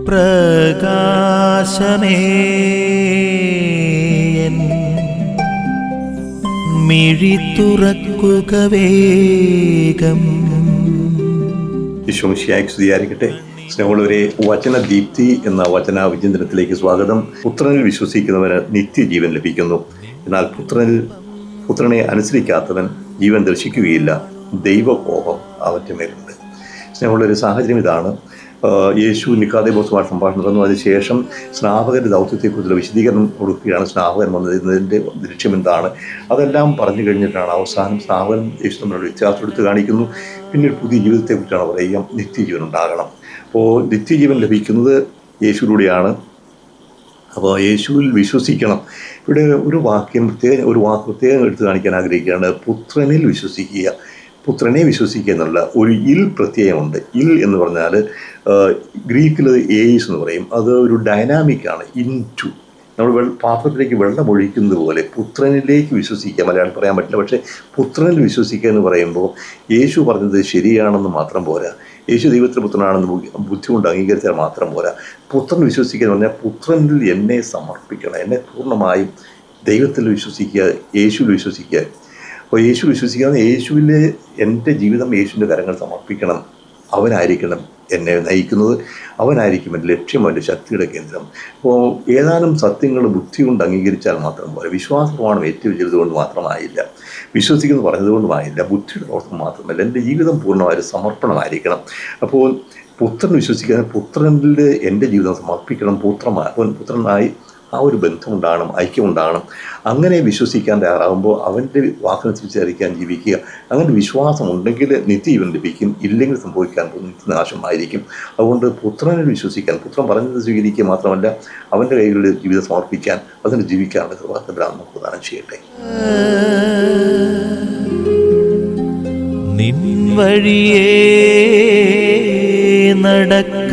പ്രകാശമേ മിഴി തുറക്കുക വേഗം. ഈശോമിശിഹായ്ക്ക് സ്തുതിയായിരിക്കട്ടെ. സ്നേഹമുള്ളവരെ, വചനദീപ്തി എന്ന വചന വിചിന്തനത്തിലേക്ക് സ്വാഗതം. പുത്രനിൽ വിശ്വസിക്കുന്നവന് നിത്യജീവൻ ലഭിക്കുന്നു. എന്നാൽ പുത്രനെ അനുസരിക്കാത്തവൻ ജീവൻ ദർശിക്കുകയില്ല. ദൈവകോപം അവൻ്റെ മേലുണ്ട്. സ്നേഹമുള്ളൊരു സാഹചര്യം ഇതാണ്. യേശു നിക്കോദെമോസുമായിട്ട് സംഭാഷണം നടന്നു. അതിനുശേഷം സ്നാപകൻ്റെ ദൗത്യത്തെക്കുറിച്ചുള്ള വിശദീകരണം കൊടുക്കുകയാണ്. സ്നാപകൻ വന്നതിൻ്റെ ലക്ഷ്യം എന്താണ്, അതെല്ലാം പറഞ്ഞു കഴിഞ്ഞിട്ടാണ് അവസാനം സ്നാപകൻ യേശു തമ്മിലുള്ള വ്യത്യാസം എടുത്ത് കാണിക്കുന്നു. പിന്നീട് പുതിയ ജീവിതത്തെക്കുറിച്ചാണ് പറയുക. നിത്യജീവൻ ഉണ്ടാകണം. അപ്പോൾ നിത്യജീവൻ ലഭിക്കുന്നത് യേശുവിലൂടെയാണ്. അപ്പോൾ യേശുവിൽ വിശ്വസിക്കണം. ഇവിടെ ഒരു വാക്ക് പ്രത്യേകം എടുത്ത് കാണിക്കാൻ ആഗ്രഹിക്കുകയാണ്. പുത്രനിൽ വിശ്വസിക്കുക. പുത്രനെ വിശ്വസിക്കുക എന്നുള്ള ഒരു ഇൽ പ്രത്യയമുണ്ട്. ഇൽ എന്ന് പറഞ്ഞാൽ ഗ്രീക്കിൽ ഏയിസ് എന്ന് പറയും. അത് ഒരു ഡൈനാമിക്കാണ്. ഇൻ ടു, നമ്മൾ പാത്രത്തിലേക്ക് വെള്ളം ഒഴിക്കുന്നത് പോലെ പുത്രനിലേക്ക് വിശ്വസിക്കുക. മലയാളം പറയാൻ പറ്റില്ല, പക്ഷേ പുത്രനിൽ വിശ്വസിക്കുക എന്ന് പറയുമ്പോൾ യേശു പറഞ്ഞത് ശരിയാണെന്ന് മാത്രം പോരാ. യേശു ദൈവത്തിൻ്റെ പുത്രനാണെന്ന് ബുദ്ധി കൊണ്ട് അംഗീകരിച്ചാൽ മാത്രം പോരാ. പുത്രൻ വിശ്വസിക്കുക എന്ന് പറഞ്ഞാൽ പുത്രനിൽ എന്നെ സമർപ്പിക്കണം. എന്നെ പൂർണ്ണമായും ദൈവത്തിൽ വിശ്വസിക്കുക, യേശുവിൽ വിശ്വസിക്കുക. അപ്പോൾ യേശു വിശ്വസിക്കാതെ യേശുവിൽ എൻ്റെ ജീവിതം യേശുവിൻ്റെ കരങ്ങൾ സമർപ്പിക്കണം. അവനായിരിക്കണം എന്നെ നയിക്കുന്നത്, അവനായിരിക്കും എൻ്റെ ലക്ഷ്യം, അവൻ്റെ ശക്തിയുടെ കേന്ദ്രം. അപ്പോൾ ഏതാനും സത്യങ്ങൾ ബുദ്ധി കൊണ്ട് അംഗീകരിച്ചാൽ മാത്രം പോലെ, വിശ്വാസപ്രമാണം ഏറ്റുവെച്ചതുകൊണ്ട് മാത്രമായില്ല, വിശ്വസിക്കുന്നു പറഞ്ഞതുകൊണ്ടുമായില്ല, ബുദ്ധിയുടെ പ്രവർത്തനം മാത്രമല്ല, എൻ്റെ ജീവിതം പൂർണ്ണമായ സമർപ്പണമായിരിക്കണം. അപ്പോൾ പുത്രൻ വിശ്വസിക്കാൻ, പുത്രനിൽ എൻ്റെ ജീവിതം സമർപ്പിക്കണം. പുത്രനായി ആ ഒരു ബന്ധമുണ്ടാകണം, ഐക്യമുണ്ടാകണം. അങ്ങനെ വിശ്വസിക്കാൻ തയ്യാറാകുമ്പോൾ അവൻ്റെ വാക്കനുസരിച്ചായിരിക്കാൻ ജീവിക്കുക. അങ്ങനെ വിശ്വാസം ഉണ്ടെങ്കിൽ നിത്യജീവൻ ലഭിക്കും, ഇല്ലെങ്കിൽ സംഭവിക്കാൻ പോകുന്ന നിത്യനാശമായിരിക്കും. അതുകൊണ്ട് പുത്രനിൽ വിശ്വസിക്കാൻ, പുത്രൻ പറഞ്ഞത് സ്വീകരിക്കുക മാത്രമല്ല, അവൻ്റെ കൈകളിൽ ജീവിതം സമർപ്പിക്കാൻ, അതിന് ജീവിക്കാനുള്ള കൃപാകരം നമുക്ക് പ്രദാനം ചെയ്യട്ടെ. നിൻ വഴിയേ നടക്ക